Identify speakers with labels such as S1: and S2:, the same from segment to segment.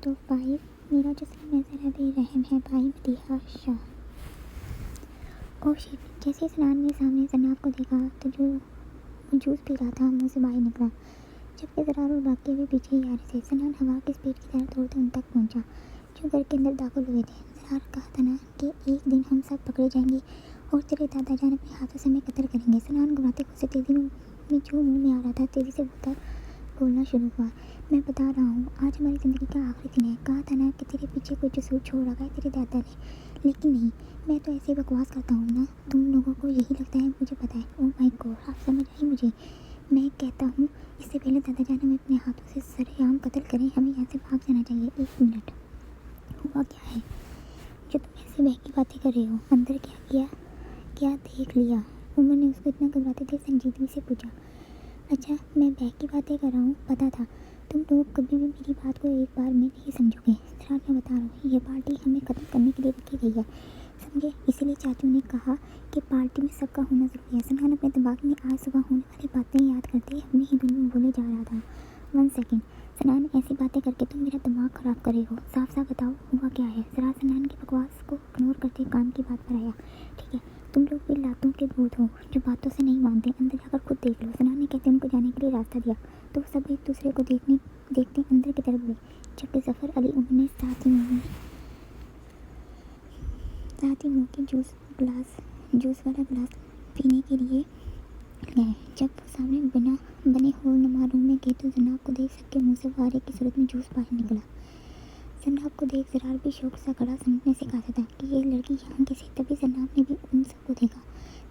S1: तो 5 मेरा जिसमें नज़र अभी रहम है भाई मदीहा शाह। ओ शिट, जैसे सनान ने सामने जनाब को देखा तो जो जूस पी रहा था मुंह से बाहर निकला, जबकि ज़रार और बाकी भी पीछे ही आ रहे थे। सनान हवा की स्पीड की तरह दौड़ते उन तक पहुंचा जो घर के अंदर दाखिल हुए थे। ज़रार कहा था ना कि एक दिन हम सब पकड़े जाएंगे और तेरे दादा जान अपने हाथों से हमें कत्ल करेंगे। सनान घबराते हुए तेज़ी में जो मुंह में आ रहा था तेज़ी से बोलना शुरू हुआ। मैं बता रहा हूँ, आज हमारी ज़िंदगी का आखिरी दिन है। कहा था ना कि तेरे पीछे कोई जसूर छोड़ रखा है तेरे दादा ने, लेकिन नहीं, मैं तो ऐसे बकवास करता हूँ ना, तुम लोगों को यही लगता है मुझे पता है। ओह माय गॉड, आप समझ आई मुझे। मैं कहता हूँ इससे पहले दादा जान हमें अपने हाथों से सरेआम कत्ल करें, हमें यहाँ से भाग जाना चाहिए। 1 मिनट, हुआ क्या है जो तुम ऐसी बहकी बातें कर रहे हो? अंदर क्या किया, क्या देख लिया? उमर ने उसको इतना घबराते थे संजीदगी से पूछा। अच्छा, मैं बहक की बातें कर रहा हूँ, पता था। तुम लोग कभी भी मेरी बात को एक बार में नहीं समझोगे। ज़रा मैं बता रहा हूँ, ये पार्टी हमें ख़त्म करने के लिए रखी गई है, समझे? इसीलिए चाचू ने कहा कि पार्टी में सबका होना ज़रूरी है। सनान अपने दिमाग में आज सुबह होने वाली बातें याद करते अपनी ही धुन में बोले जा रहा था। 1 सेकेंड, सनान ऐसी बातें करके तुम मेरा दिमाग ख़राब कर रहे हो। साफ साफ बताओ हुआ क्या है? ज़रा सनान की बकवास को इग्नोर करते काम की बात पर आया। ठीक है, तुम लोग भी लातों के भूत हो जो बातों से नहीं मानते, अंदर जाकर खुद देख लो। सनान ने कहते उनको जाने के लिए रास्ता दिया तो वो सब एक दूसरे को देखते अंदर की तरफ गए, जबकि ज़फ़र अली उमर ने साथ ही मुँह की जूस वाला गिलास पीने के लिए गए। जब वो सामने बने होलनुमा रूम में गए तो जनाब को देख सबके मुंह से फुहारे की सूरत में जूस बाहर निकला। जनाब को देख ज़रार भी शौक सा खड़ा समझने से कहा था कि ये लड़की यहाँ कैसे। तभी जनाब ने भी उन सबको देखा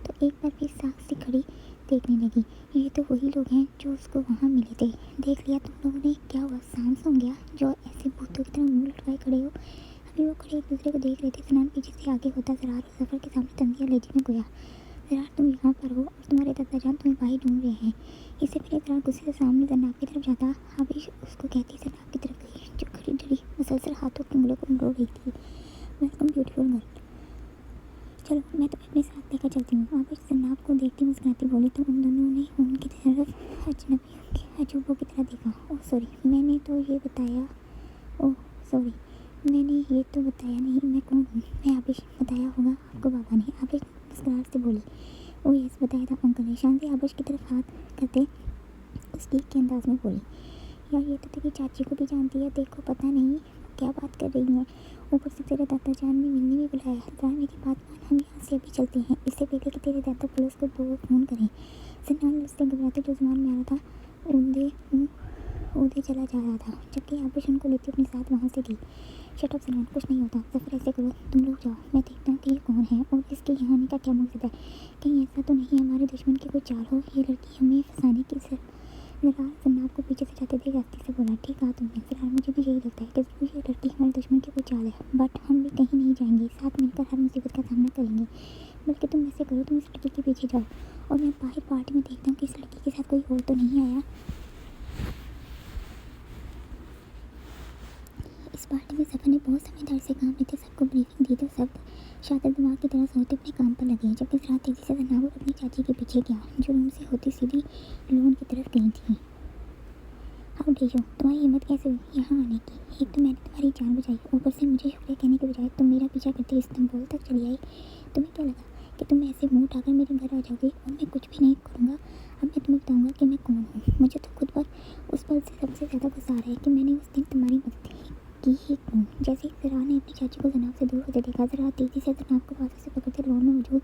S1: तो एक बार फिर साख से खड़ी देखने लगी। ये तो वही लोग हैं जो उसको वहाँ मिले थे। देख लिया तुम लोगों ने? क्या हुआ, सांस हो गया जो ऐसे भूतों की तरह मुँह लटकाए खड़े हो? अभी वो खड़े एक दूसरे को देख रहे थे। सनान पीछे से आगे होता ज़रार और ज़फ़र के सामने तंजिया लेजी में गोया। ज़रार, तुम यहाँ पर हो और तुम्हारे दादा जान तुम्हें भाई ढूंढ रहे हैं। इससे पहले ज़रार गुस्से से सामने जनाब की तरफ जाता, आबिश उसको कहती जनाब की तरफ गई जो खड़ी डरी मुसलसल हाथों की उंगलियों को मरोड़ रही थी। वेलकम ब्यूटीफुल गर्ल, चलो मैं तुम्हें अपने साथ लेकर चलती हूँ। आबिश जनाब को देखती मुस्कुराती बोली तो उन दोनों ने उनकी तरफ अजनबियों के अजूबों की तरह देखा। ओह सॉरी, मैंने तो बताया नहीं मैं कौन हूँ। मैं आबिश, बताया होगा आपको बाबा ने। आबिश मुस्कुराहट से बोली। ओह यस, बताया था अंकल ने। शान से आबिश की तरफ हाथ करते उसकी के अंदाज में बोली। यार ये तो तेरी चाची को भी जानती है, देखो पता नहीं क्या बात कर रही है। ऊपर से तेरे दादा जान ने मिलने भी बुलाया है। ज़रा मेरी बात मान, हम यहाँ से अभी चलते हैं, इससे पहले कि तेरे दादा पुलिस को 2 फ़ोन करें। सनान उससे घबराते जो ज़ुबान में आ रहा था ऊधे चला जा रहा था, जबकि आबिश उनको लेती अपने साथ वहाँ से गई। शट अप सनान, कुछ नहीं होता। ज़फ़र ऐसे करो, तुम लोग जाओ, मैं देखता हूँ कि ये कौन है और इसके यहाँ आने का क्या मकसद है। कहीं ऐसा तो नहीं हमारे दुश्मन की कोई चाल हो, ये लड़की हमें फंसाने की। ज़रार जनाब को पीछे से जाते देख रास्ते से बोला। ठीक कहा तुमने ज़रार, मुझे भी यही लगता है कि ज़रूर ये लड़की हमारे दुश्मन की कोई चाल है, बट हम भी कहीं नहीं जाएंगे, साथ मिलकर हर मुसीबत का सामना करेंगे। बल्कि तुम ऐसे करो, तुम इस लड़की के पीछे जाओ और मैं बाहर पार्टी में देखता हूँ कि इस लड़की के साथ कोई और तो नहीं आया। इस पार्टी में ज़फ़र ने बहुत समझदारी से काम लेते सबको ब्रीफिंग दी तो सब शातिर दिमाग की तरह सोते अपने काम पर लगे, जबकि ज़रा तेज़ी से जनाब अपनी चाची के पीछे गया जो रूम से होती सीधी लोन की तरफ गई थी। हाउ डे यू, तुम्हारी हिम्मत कैसे हुई यहाँ आने की? एक तो मैंने तुम्हारी जान बचाई, ऊपर से मुझे शुक्रिया कहने के बजाय तुम मेरा पीछा करते इस्तांबुल तक चली आई। तुम्हें क्या लगा कि तुम ऐसे मुँह उठाकर मेरे घर आ जाओगे और मैं कुछ भी नहीं करूँगा? अब मैं तुम्हें बताऊँगा कि मैं कौन हूँ। मुझे तो खुद पर उस पल से सबसे ज़्यादा गुस्सा आ रहा है कि मैंने उस दिन तुम्हारी मदद की ही क्यों। जैसे ही ज़रा ने अपनी चाची को जनाब से दूर होते देखा, ज़रा तेज़ी से जनाब को बाजू से पकड़ते लोन में मौजूद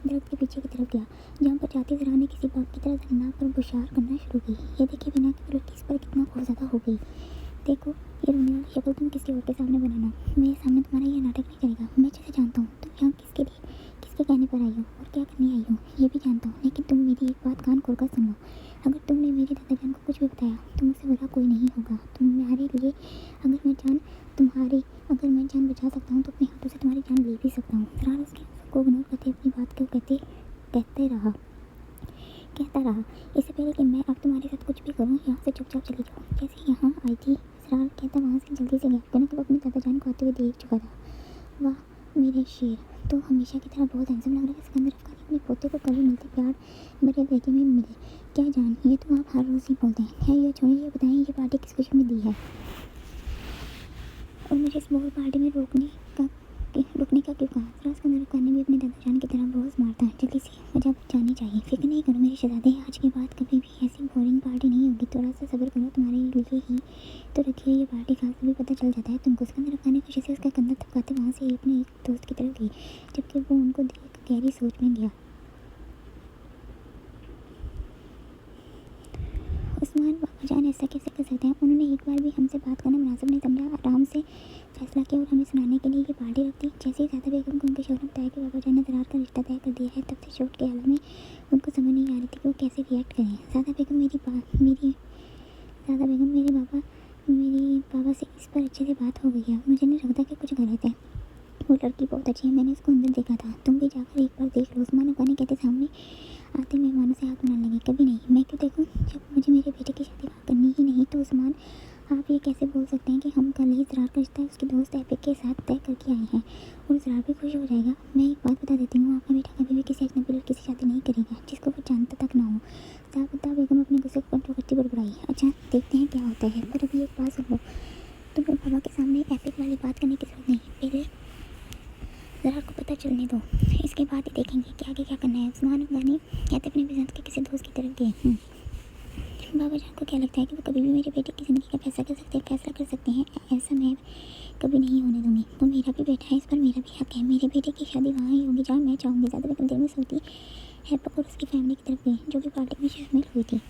S1: दरख्त के पीछे की तरफ गया, जहाँ पर जाते ज़रा ने किसी बात की तरह जनाब पर बुशार करना शुरू की। ये देखे बिना कि लड़की इस पर कितना खौफज़दा हो गई। देखो, ये रोने वाली शक्ल तुम किसी और के सामने बनाना, मेरे सामने तुम्हारा ये नाटक नहीं चलेगा। मैं जैसे जानता हूँ तुम यहाँ किसके लिए, किसके कहने पर आई हो और क्या करने आई हो, ये भी जानता हूँ, लेकिन तुम मेरी एक बात कान खोलकर सुन लो। अगर तुमने मेरे दादा जान को कुछ भी बताया तो मुझसे बुरा कोई नहीं होगा। तुम्हारे लिए अगर मैं जान बचा सकता हूँ तो अपने हाथों से तुम्हारी जान ले भी सकता हूँ। फ़िलहाल उसके को इग्नोर करते अपनी बात को कहता रहा इससे पहले कि मैं अब तुम्हारे साथ कुछ भी करूँ, यहाँ से चुपचाप चली जाओ। जैसे यहाँ आई थी फ़िलहाल कहता वहाँ से जल्दी से गया, क्योंकि तो अपने दादा जान को आते हुए देख चुका था। वाह मेरे शेर, तो हमेशा की तरह बहुत हैंडसम लग रहा है। सिकंदर अफगानी अपने पोते को कभी मिलते प्यार मेरे लड़के में मिले क्या जान, ये तो आप हर रोज़ ही बोलते हैं। खैर ये छोड़िए, ये बताएं ये पार्टी किस खुशी में दी है? और मुझे इस बॉल पार्टी में रुकने का क्यों कहा। जरा सिकंदर खान ने भी अपने दादा जान की तरह बहुत मारता है। जल्दी से वजह जानी चाहिए। फिक्र नहीं करो मेरे शहजादे, आज के बाद कभी भी ऐसी बोरिंग पार्टी नहीं होगी। थोड़ा सा सब्र करो, तुम्हारे लिए ही तो रखी है ये पार्टी। खास भी पता चल जाता है तुमको। सिकंदर खान ने खुशी से उसका कंधा थपकाते वहाँ से अपने एक दोस्त की तरफ गई, जबकि वो उनको देख गहरी सोच में गया। उस्मान बाबाजान ऐसा कैसे कर सकते हैं? उन्होंने एक बार भी हमसे बात करना मुनासिब नहीं समझा। आराम से फैसला किया और हमें सुनाने के लिए ये पार्टी रख दी। जैसे ही ज़्यादा बेगम को उनके शोहर ने बताया कि बाबाजान ने ज़रार का रिश्ता तय कर दिया है, तब से चोट के हाल में उनको समझ नहीं आ रही थी कि वो कैसे रिएक्ट करें। ज़्यादा बेगम मेरी बाबा से इस पर अच्छे से बात हो गई है। मुझे नहीं लगता कि कुछ गलत है। वो लड़की बहुत अच्छी है, मैंने उसको अंदर देखा था। तुम भी जाकर एक बार देख लो। उस्मान अब्बा ने कहते सामने आते मेहमानों से हाथ मिलाने लगे। कभी नहीं, मैं क्यों देखूं? जब मुझे मेरे बेटे की शादी वहाँ करनी ही नहीं तो उस्मान, आप ये कैसे बोल सकते हैं कि हम कल ही ज़रार का रिश्ता उसके दोस्त एपिक के साथ तय करके आए हैं और ज़रार भी खुश हो जाएगा। मैं एक बात बता देती हूँ, आपका बेटा कभी भी किसी अजनबी लड़की से शादी नहीं करेगा जिसको वो जानता तक ना हो। साबता बेगम अपने गुस्से को कंट्रोल करती बड़बड़ाई। अच्छा, देखते हैं क्या होता है, पर अभी एक बात सुन लो। तुम्हें बाबा के सामने एपिक वाली बात करने की जरूरत नहीं। पहले ज़रार को पता चलने दो, इसके बाद ही देखेंगे कि आगे क्या करना है। उस्मान अफगानी कहते अपने बिजनेस के किसी दोस्त की तरफ गए। बाबा जान को क्या लगता है कि वो कभी भी मेरे बेटे की ज़िंदगी का फैसला कर सकते हैं? ऐसा मैं कभी नहीं होने दूंगी। वो मेरा भी बेटा है, इस पर मेरा भी हक है। मेरे बेटे की शादी वहाँ ही होगी जहाँ मैं चाहूँगी। ज़्यादा बेगम देर में सोती है और उसकी फैमिली की तरफ गई, जो कि पार्टी में शामिल हुई थी।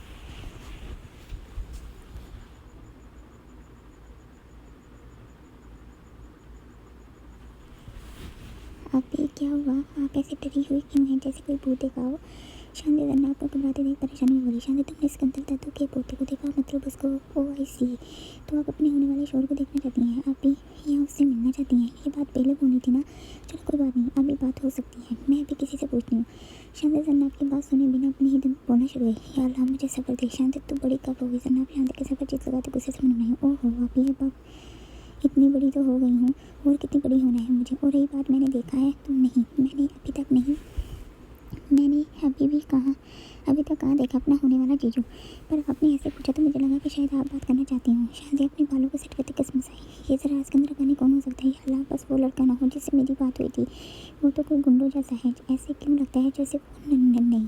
S1: अभी क्या हुआ? आप ऐसे डरी हुई क्यों हैं, जैसे कोई भूत देखा हो? शांति जन्ना आपको घबराते देख परेशानी में बोली। शांति, तुमने सिकंदर दादू के पोते को देखा? मतलब उसको? ओ आई सी, तो आप अपने होने वाले शोर को देखना चाहती हैं? आप भी यहाँ उससे मिलना चाहती हैं? ये बात पहले बोलनी थी ना। चलो कोई बात नहीं, अभी बात हो सकती है। मैं अभी किसी से पूछती हूँ। शांति जन्नाब की बात सुने बिना अपनी ही दिल बोलना शुरू हुई। या अल्लाह, मुझे सब्र दे। शांति, तो बड़ी कब होगी? जन्नाब शांति के सब्र चीख लगाते गुस्से से मनाई। ओहो, आप ये बात इतनी बड़ी तो हो गई हूँ, और कितनी बड़ी होना है मुझे? और रही बात मैंने देखा है तुम नहीं, मैंने अभी तक नहीं, मैंने अभी तक कहाँ देखा अपना होने वाला जीजू। पर आपने ऐसे पूछा तो मुझे लगा कि शायद आप बात करना चाहती हूँ। शायद अपने बालों को सेट करते किस्म से ये ज़रा सिकंदर खानी कौन हो सकता है? अल्लाह, बस वो लड़का ना हो जिससे मेरी बात हुई थी। वो तो कोई गुंडों जैसा है। ऐसे क्यों लगता है जैसे नहीं,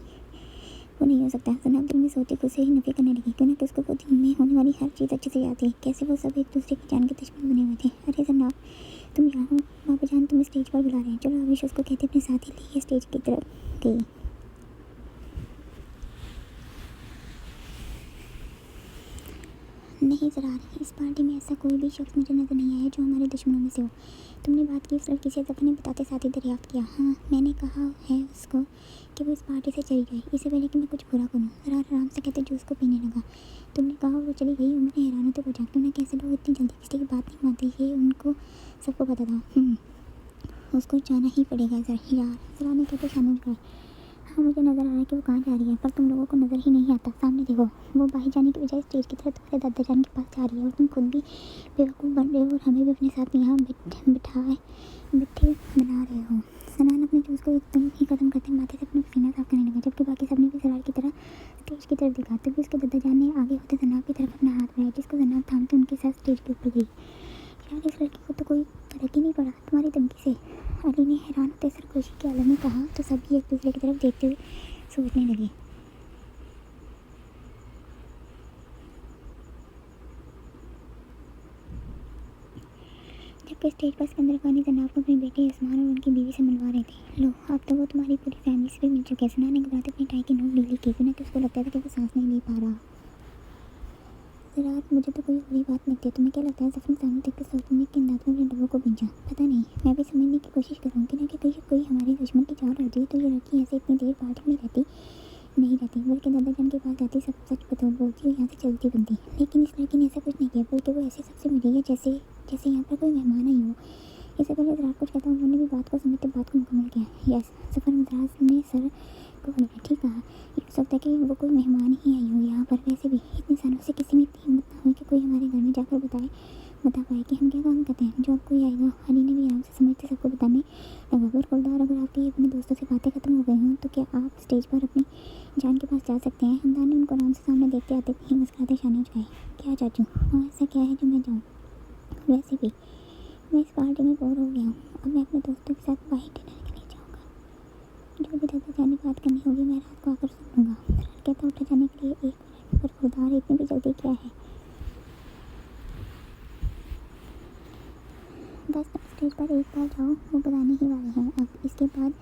S1: वो नहीं हो सकता। जनाब दिल में सोते खुद से ही नफी करने लगी, क्यों ना कि उसको वो दिन में होने वाली हर चीज़ अच्छे से याद थी। कैसे वो सब एक दूसरे की जान के दुश्मन बने हुए थे। अरे जनाब, तुम यहाँ हो? बाबा जान तुम्हें स्टेज पर बुला रहे हैं। चलो आविश, उसको कहते अपने साथ ही लिए स्टेज की तरफ गई। नहीं ज़रार, इस पार्टी में ऐसा कोई भी शख्स मुझे नज़र नहीं आया जो हमारे दुश्मनों में से हो। तुमने बात की उस लड़की से? जफ़र ने बताते साथ ही दरियाफ्त किया। हाँ, मैंने कहा है उसको कि वो इस पार्टी से चली जाए, इससे पहले कि मैं कुछ बुरा करूँ। ज़रार आराम से कहते जूस को पीने लगा। तुमने कहा वो चली गई? उन्होंने हैरान होते पूछा। क्यों ना, कैसे लोग इतनी जल्दी किसी की बात नहीं मानते, ये उनको सबको पता था। उसको जाना ही पड़ेगा यार। ज़रा ने कहते शामिल कर। हाँ, मुझे नज़र आ रहा है कि वो कहाँ जा रही है, पर तुम लोगों को नज़र ही नहीं आता। सामने देखो, वो बाहर जाने की बजाय स्टेज की तरफ तुम्हारे दादा जान के पास जा रही है, और तुम खुद भी बेवकूफ़ बन रहे हो और हमें भी अपने साथ यहाँ बिठे बना रहे हो। सनान अपने जूस को एकदम ही खत्म करते माथे से अपना पसीना साफ करने लगा, जबकि बाकी सबने भी ज़रार की तरह स्टेज की तरफ देखा। तभी उसके दादा जान ने आगे होते जनाब की तरफ अपना हाथ बढ़ाया, जिसको जनाब थामते उनके साथ स्टेज के ऊपर गई। यार, इस लड़की को तो कोई फ़र्क ही नहीं पड़ा तुम्हारी धमकी से, अली ने हैरान होते सरगोशी के आलम में कहा। तो सभी एक दूसरे की तरफ देखते हुए सोचने लगे। जबकि स्टेज पर सिकंदर खानी जनाब को अपने बेटे उस्मान और उनकी बीवी से मिलवा रहे थे। लो, अब तो वो तुम्हारी पूरी फैमिली से भी मिल चुके हैं। सना ने घबराते अपनी टाई की नोक ढीली की, क्योंकि उसको लगता था कि वो सांस नहीं ले पा रहा। ज़रा, मुझे तो कोई बुरी बात लगती है। तुम्हें क्या लगता है? जफ़र ने सामने देखकर सोचने के अंदाज में अपने डब्बों को भींचा। पता नहीं, मैं भी समझने की कोशिश करूँगी ना कि कोई हमारे दुश्मन की चाल रही तो ये लड़की ऐसे इतनी देर पार्टी में नहीं रहती, बल्कि दादा जान के पास जाती, सब सच बोलती और यहाँ से चलती बनती। लेकिन इस लड़की ने ऐसा कुछ नहीं किया, बल्कि वो ऐसे सबसे मिली है जैसे यहाँ पर कोई मेहमान आई हो। इससे पहले ज़रा कुछ कहता उन्होंने भी बात को समझते बात को मुकम्मल किया। यस, सफ़र मद्रास ने सर को ठीक कहा। ये हो सकता है कि वो कोई मेहमान ही आई हो यहाँ पर। वैसे भी इतने सालों से किसी में इतनी हिम्मत ना हुई कि कोई हमारे घर में जाकर बता पाए कि हम क्या काम करते हैं। जो अब कोई आएगा, अली ने भी आराम से समझते सबको बताने लगा। पर खुलदार, अगर आपकी अपने दोस्तों से बातें खत्म हो गई हों तो क्या आप स्टेज पर अपनी जान के पास जा सकते हैं? हमदान ने उनको आराम से सामने देखते आते मुस्कुराते शाने झुकाए। क्या चाचू, वहाँ ऐसा क्या है जो मैं जाऊँ? वैसे भी मैं इस पार्टी में बोर हो गया हूँ। अब मैं अपने दोस्तों के साथ बाहर डिनर के लिए जाऊँगा। जो भी दादा जाने बात करनी होगी मैं रात को आकर सुन लूँगा। फरहान कहता उठे जाने के लिए 1 मिनट, पर खुदा इतनी भी जल्दी क्या है। बस तुम स्टेज पर एक बार जाओ, वो बताने ही वाले हैं। अब इसके बाद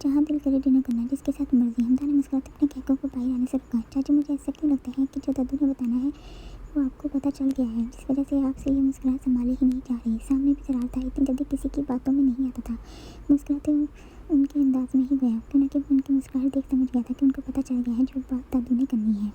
S1: जहाँ दिल करे डिनर करना, जिसके साथ मर्जी। हमदा ने मुस्कुराते अपने कैकों को बाहर आने से रोका। चाची, मुझे ऐसा क्यों लगता है कि जो दादू ने बताना है वो आपको पता चल गया है, जिस वजह से आपसे ये मुस्कुराहट संभाली ही नहीं जा रही। सामने भी जरार था, इतनी जल्दी किसी की बातों में नहीं आता था। मुस्कुराते उनके अंदाज में ही गया, क्यों न कि उनकी मुस्कुराहट देख समझ गया था कि उनको पता चल गया है जो बात दादू ने करनी है।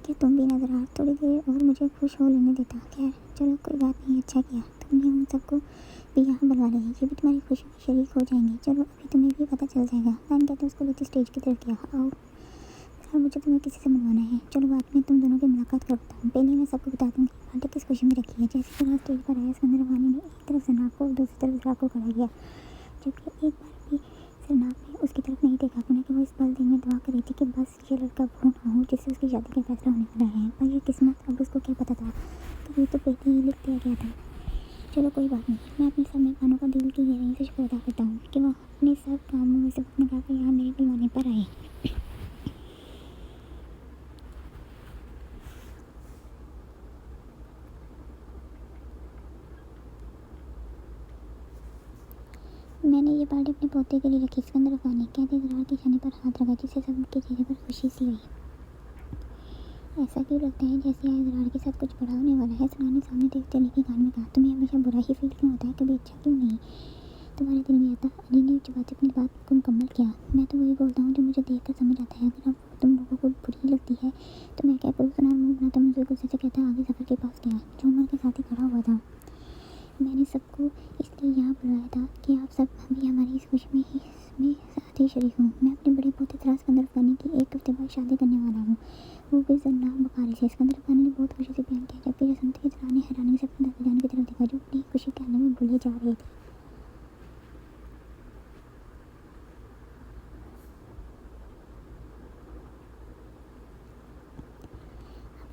S1: कि तुम भी नजर आ, थोड़ी देर और मुझे खुश हो लेने देता। खैर चलो, कोई बात नहीं, अच्छा किया तुमने उन सबको भी यहाँ बुलवा लिया, ये भी तुम्हारी खुशी में शरीक हो जाएंगे। चलो अभी तुम्हें भी पता चल जाएगा। मैंने कहते उसको लेते स्टेज की तरफ किया। आओ सर, मुझे तुम्हें किसी से मिलवाना है। चलो बाद में तुम दोनों की मुलाकात करता हूँ, पहले मैं सबको बता दूँगी पार्टी किस खुशी में रखी है। जैसे कि स्टेज पर आया, सिकंदर अफगानी ने एक तरफ जनाब को और दूसरी तरफ जरार को खड़ा किया, जबकि एक बार भी जनाब ने उसकी तरफ नहीं देखा, क्योंकि वो इस पल दिल में दुआ कर रही थी कि बस ये लड़का वो ना हो जिससे उसकी शादी का फैसला होने वाला है। पर ये किस्मत, अब उसको क्या पता था, कभी तो पहले ही लिख दिया गया था। चलो कोई बात नहीं, मैं अपने सब मेहमानों का दिल की गहराई से शुक्र अदा करता हूँ कि वो अपने सब कामों में से वक्त निकालकर यहाँ मेरे बुलवाने पर आए। मैंने ये पार्टी अपने पोते के लिए रखी। सिकंदर अफगानी कहते जरार के चेहरे पर हाथ रखा, जिससे सबके चेहरे पर खुशी सी आई। ऐसा क्यों लगता है जैसे आज जरार के साथ कुछ बड़ा होने वाला है। सना ने सामने देखते लेकिन कान में कहा, तुम्हें हमेशा बुरा ही फील क्यों होता है, कभी अच्छा क्यों नहीं तुम्हारे दिल में आता। अली ने चबाते अपनी बात को मुकम्मल किया। मैं तो वही बोलता हूँ जो मुझे देख कर समझ आता है। अगर अब तुम लोगों को बुरी लगती है तो मैं क्या करूँ। सना मुँह बनाता मुझे गुस्से से कहता आगे सफ़र के पास गया, जो उमर के साथ ही खड़ा हुआ था। मैंने सबको इसलिए यहाँ बुलाया था कि आप सब भी हमारी इस खुशी में साथ ही शरीक हों। मैं अपने बड़े पोते सिकंदर अफगानी की 1 हफ्ते बाद शादी करने वाला हूँ, वो भी जन्नात बुखारी से। सिकंदर अफगानी ने बहुत खुशी से बयान किया, जबकि ये सुनते ही जरार ने हैरानी से अपने दादाजान की तरफ देखा, जो अपनी खुशी कहने में भूले जा रहे थे।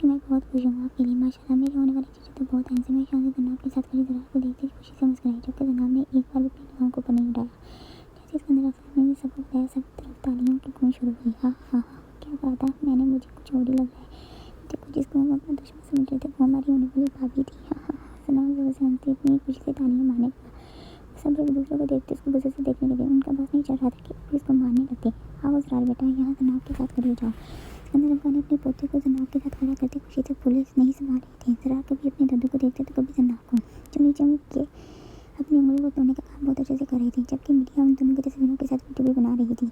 S1: मैं बहुत खुश हूँ आपके लिए, माशाल्लाह मेरे होने वाले चीज़ें तो बहुत हैंडसम है। शादी जनाब के साथ खड़ी जरार को देखते ही खुशी से मुस्कुराई, जबकि जनाब ने एक बार भी अपनी निगाहों को ऊपर नहीं उठाया। जैसे सिकंदर अफगानी ने सबको बताया, सब तरफ तालियों की गूंज शुरू हुई। हाँ हाँ हाँ, क्या कहा था मैंने, मुझे कुछ और ही लग रहा है। देखो, जिसको हम अपना दुश्मन समझ रहे थे वो हमारी होने वाली भाभी थी। हाँ हाँ हाँ, सना जोर से हंसती इतनी खुशी से तालियां मारने लगा। सब एक दूसरे को देखते उसको गुस्से से देखने लगे। उनका बस नहीं चल रहा था कि वो इसको मारने लगते। आओ जरार बेटा, यहाँ जनाब के साथ खड़ी हो जाओ। सिकंदर अफगानी अपने पोते को जनाब के साथ खड़ा करते खुशी से फूले नहीं संभाल रही थी। जरार कभी अपने दादू को देखते तो कभी जनाब को। जो नीचे मुड़ के अपनी उंगलियों को तोड़ने का काम बहुत अच्छे से कर रही थी, जबकि मीडिया उन दोनों की तस्वीरों के साथ वीडियो भी बना रही थी।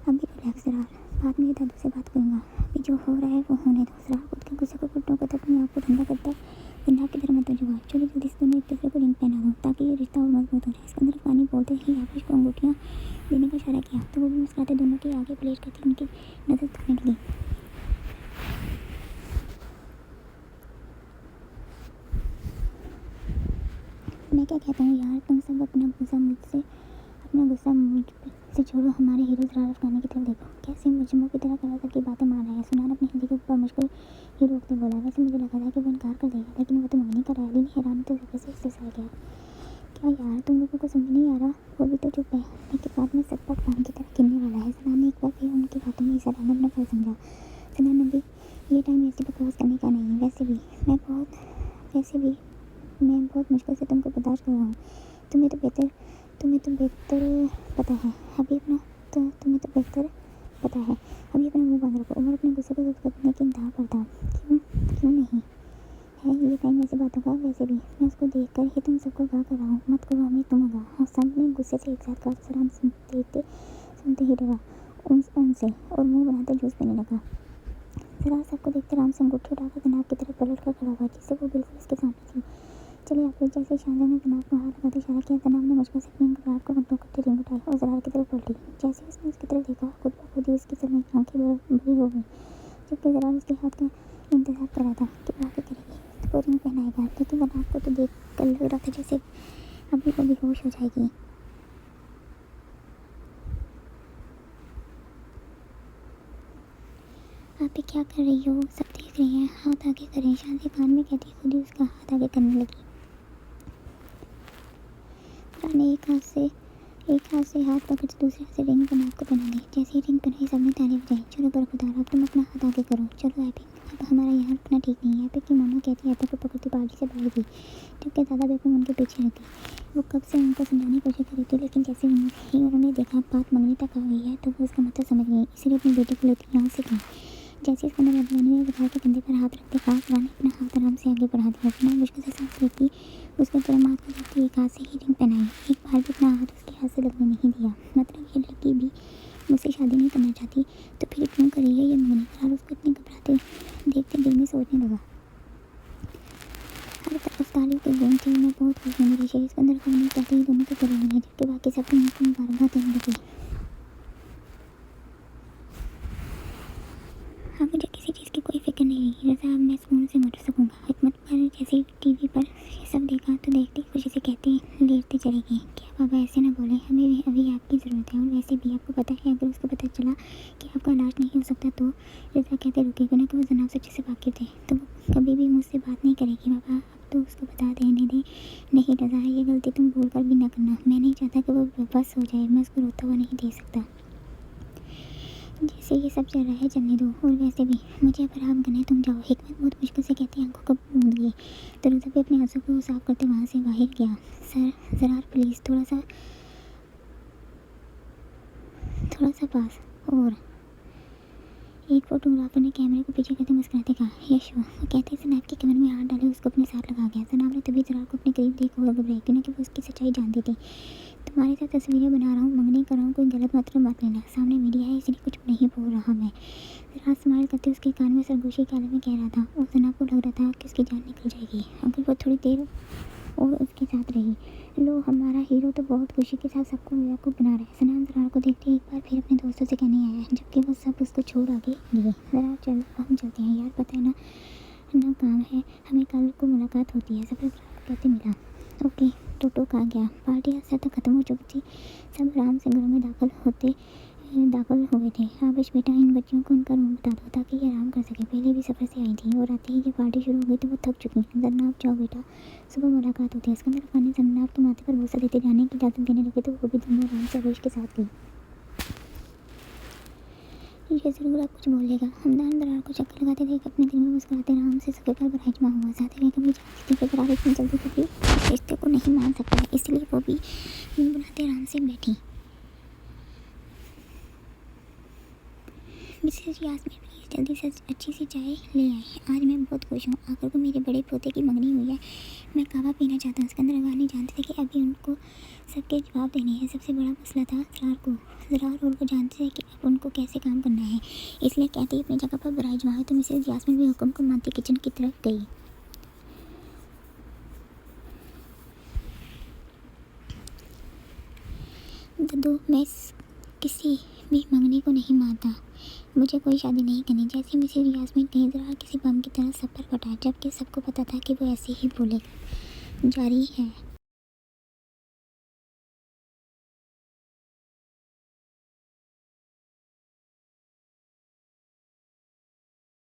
S1: अभी रिलैक्स जरार, बाद में दादू से बात करूँगा, अभी जो हो रहा है वो होने दो। जरार खुद के गुस्से को घुटनों को अपने आप को ठंडा करता जनाब की तरफ मत जवाब। चलो जल्दी से दोनों एक दूसरे को रिंग पहना दो ताकि ये रिश्ता और मजबूत हो जाए। सिकंदर अफगानी बोलते ही आतिश को अंगूठियाँ देने का इशारा किया, तो वो भी मुस्कुराते दोनों के आगे प्लेट करके उनकी नजर तकने लगी। मैं क्या कहता हूँ यार, तुम सब अपना गुस्सा मुझ से छोड़ो, हमारे हीरो जरार अफगानी की तरफ देखो, कैसे मुजरिमों की तरह कलर करके बातें मार रहा है। सुनान अपनी हंसी के ऊपर मुझको ही रोकते बोला, वैसे मुझे लगा था कि वो इनकार कर देगा, लेकिन वो तो मंगनी कर रहा है। अली ने हैरानी तो जगह से उससे सवाल किया, क्या यार तुम लोगों को समझ नहीं आ रहा। वो भी तो चुप है, लेकिन बाद में सब पर काम की तरह गिरने वाला है। सनान ने एक बार फिर उनकी बातों में इशारा अपना फल समझा। सनान ने भी ये टाइम ऐसी बकवास करने का नहीं है, वैसे भी मैं बहुत मुश्किल से तुमको बर्दाश्त कर रहा हूँ। तुम्हें तो बेहतर पता है अभी अपना तुम्हें तो बेहतर पता है अभी अपना मुंह बंद रखो। उमर अपने गुस्से को दूर करने की इंतहा पर था। क्यों नहीं है ये टाइम ऐसी बातों का, वैसे भी मैं उसको देख कर ही तुम सबको गा कर रहा हूँ, मत करो हमें तुम होगा। हाँ, सब ने गुस्से से एक साथ कहा। सराम सुनते ही डरा उनसे और मुंह बनाते जूस पीने लगा। जरा सबको देखते आराम से अंगूठी उठाकर जनाब की तरफ पलट कर खड़ा हुआ, जिससे वो बिल्कुल उसके सामने थी। चलिए आप लोग, जैसे शाहजहां ने जनाब को हाथ लगाते इशारा किया, जनाब ने मुझको से अपनी घबराहट को कंट्रोल करते रिंग उठाई और जरार की तरफ पलटी। जैसे उसने उसकी तरफ देखा, खुद ब खुद ही उसकी सर में आंखें बड़ी हो गई, जबकि जरार उसके हाथ का इंतजार कर रहा था कि वो आगे करेगी तो रिंग पहनाएगा। लेकिन जनाब को तो देख कर लग रहा था जैसे अभी वो बेहोश हो जाएगी। आप क्या कर रही हो, सब देख रहे हैं, हाथ आगे करें। शादी खान में कहती खुद ही उसका हाथ आगे करने लगी। मैंने एक हाथ से हाथ पकड़ के दूसरे हाथ से रिंग बना को पहना दी। जैसे ही रिंग पहनाई सबने तारीफ की। चलो बरखुदार अब तुम अपना हाथ आगे करो। चलो एपिक, अब हमारा यहाँ रुकना ठीक नहीं है। एपिक की मम्मा कहती है एपिक को पकड़ती पार्टी से बाहर गई, जबकि दादा बेगम उनके पीछे रह गई। वो कब से उनको समझाने की कोशिश कर रही थी, लेकिन जैसे ही उन्होंने देखा बात मंगनी तक आ गई है तो वो उसका मतलब समझ गई। इसलिए अपनी बेटी को लेती यहाँ से कहा। जैसे इसको रानी ने बुखार के कंधे पर हाथ रखते कहा, रानी अपना हाथ आराम से आगे बढ़ा दिया। बिना मुश्किल से सांस लेती उसने पूरा हाथ को जाती एक हाथ से ही रिंग पहनाई। एक बार भी अपना हाथ उसके हाथ से लगने नहीं दिया। मतलब ये लड़की भी मुझसे शादी नहीं करना चाहती तो फिर क्यों करी है ये मंगनी। और उसको इतने घबराते देखते दिल में सोचने लगा। हर तरफ तालियों की गूंज थी। मैं बहुत खुश हूँ, मेरे शरीर सिकंदर खान ने कहते ही दोनों को करीब है, जबकि बाकी सब उनको मुबारकबाद देने लगे। हाँ, मुझे किसी चीज़ की कोई फिक्र नहीं रही। रज़ा अब मैं सुकून से मर सकूँगा। हिकमत पर जैसे टीवी पर ये सब देखा तो देखती खुशी से कहती लेटती चलेगी। क्या पापा ऐसे ना बोले, हमें भी अभी आपकी ज़रूरत है। और वैसे भी आपको पता है अगर उसको पता चला कि आपका इलाज नहीं हो सकता तो रज़ा कहते रुकेगा ना कि वो जनाब से अच्छे से वाकिफ़ थे तो वो कभी भी मुझसे बात नहीं करेगी। पापा अब तो उसको बता देने दे। नहीं रज़ा, ये गलती तुम भूल कर भी ना करना। मैं नहीं चाहता कि वो बस हो जाए। मैं उसको रोता हुआ नहीं देख सकता। जैसे ये सब चल रहा है चलने दो। और वैसे भी मुझे अब आराम करना है, तुम जाओ। हिकमत बहुत मुश्किल से कहती आंखों को मूंद ली तो रज़ा भी अपने आंसू को साफ करते वहाँ से बाहर गया। सर ज़रा प्लीज़ थोड़ा सा पास। और एक फोटोग्राफर ने कैमरे को पीछे करते मुस्कुराते कहा, यश वो कहते सनाब के कमर में हाथ डाले उसको अपने साथ लगा गया। सनाब ने तभी ज़रा को अपने करीब देखा हुआ घबराई, क्योंकि वो उसकी सच्चाई जानती थी। तुम्हारे साथ तस्वीरें बना रहा हूँ, मंगनी कर रहा हूँ, कोई गलत मतलब मत लेना। सामने मीडिया है इसलिए कुछ नहीं बोल रहा मैं। ज़रा स्माइल करते उसके कान में सरगोशी के आलम में कह रहा था। और सनाब को लग रहा था कि उसकी जान निकल जाएगी अगर वो थोड़ी देर और उसके साथ रही। लो, हमारा हीरो तो बहुत खुशी के साथ सबको बेवकूफ़ बना रहा है। सनाम ज़रा को देखते एक बार फिर अपने दोस्तों से कहने आया, जबकि वो सब उसको छोड़ आगे गए। ज़रा चल हम चलते हैं यार, पता है ना काम है, हमें कल को मुलाकात होती है। सफ़र कहते मिला। ओके, टोटो कहा गया। पार्टी आज तक ख़त्म हो चुकी थी। सब आराम से घरों में दाखिल हुए थे। आबिश बेटा, इन बच्चियों को उनका रूम बता दो ताकि ये आराम कर सके। पहले भी सफ़र से आई थी और आते ही ये पार्टी शुरू हो गई तो वो थक चुकी हैं। जन्नाब जाओ बेटा, सुबह मुलाकात होती है। सिकंदर खान ने जन्नाब के माथे पर भूसा देते जाने की इजाज़त देने लगे तो वो भी दोनों आराम से आबिश के साथ गई। ये ज़रूर अब कुछ बोलेगा। हमदान दरार को चक्कर लगाते देख अपने दिल में मुस्कुराते आराम से सफ़र पर बराजमा हुआ। साथ ही कभी जानती थी कि दरार इतनी जल्दी कभी रिश्ते को नहीं मान सकता है, इसलिए वो भी मुनमुनाते आराम से बैठी। मिसेस यास्मीन प्लीज़ जल्दी से अच्छी सी चाय ले आए। आज मैं बहुत खुश हूँ, आखिर को मेरे बड़े पोते की मंगनी हुई है। मैं कहवा पीना चाहता हूँ। सिकंदर अगवानी जानते थे कि अभी उनको सबके जवाब देने हैं। सबसे बड़ा मसला था ज़रार और वो जानते थे कि अब उनको कैसे काम करना है, इसलिए कहते ही अपनी जगह पर बराजमा हुए तो मिसेस यास्मीन भी हुक्म को मानती किचन की तरफ गई। दद्दू, मैं किसी भी मंगनी को नहीं मानता। मुझे कोई शादी नहीं करनी। जैसे मिसेस यास्मीन कहीं ज़रा किसी बम की तरह सब पर फटा, जबकि सबको पता था कि वो ऐसे ही बोले जारी है।